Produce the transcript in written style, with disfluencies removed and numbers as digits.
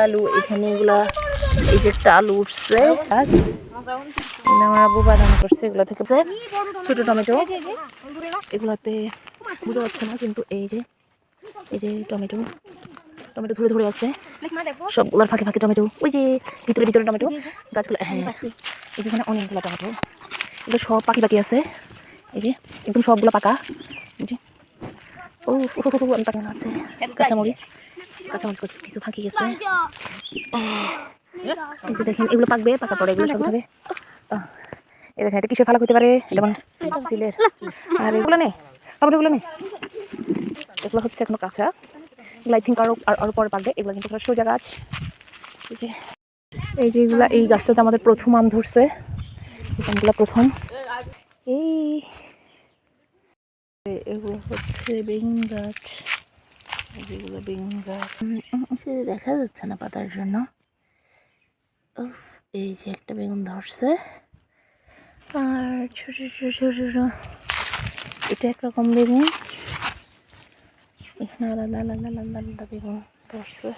আলু এখানে এগুলা এই যে টাল উঠছে আমার আবু বাদাম করছে এগুলো থেকে ছোট টমেটো এগুলাতে বোঝা যাচ্ছে না কিন্তু এই যে টমেটো টমেটো ধরে ধরে আছে সবগুলোর ফাঁকে ফাঁকে টমেটো ওই যে ভিতরে ভিতরে টমেটো গাছগুলো হ্যাঁ এই যেখানে অনেকগুলো টমেটো এগুলো সব পাখি পাখি আছে এই যে একদম সবগুলো পাকা এই যে ও আমি পাকানো আছে কাঁচামরিচ করছে কিছু ফাঁকি গেছে এই যে দেখেন এগুলো পাকবে পাকা পরে এগুলো সব হবে এই দেখেন এটা কিসের ফালাক হতে পারে এটা মানে সিলের আর এগুলো নেই টমেটোগুলো নেই এগুলো হচ্ছে এখনো কাঁচা এগুলো আই থিঙ্ক আরো পরে পাকবে এগুলো কিন্তু সোজা গাছ এই যে এগুলা এই গাছটাতে আমাদের প্রথম আম ধরছে আমগুলা প্রথম এই এগুলো হচ্ছে বেগুন গাছ যেগুলো বেগুন গাছ দেখা যাচ্ছে না পাতার জন্য এই যে একটা বেগুন ধরছে আর ছোট ছোট ছোট ছোট এটা একরকম বেগুন এখানে আলাদা আলাদা আলাদা আলাদা বেগুন ধরছে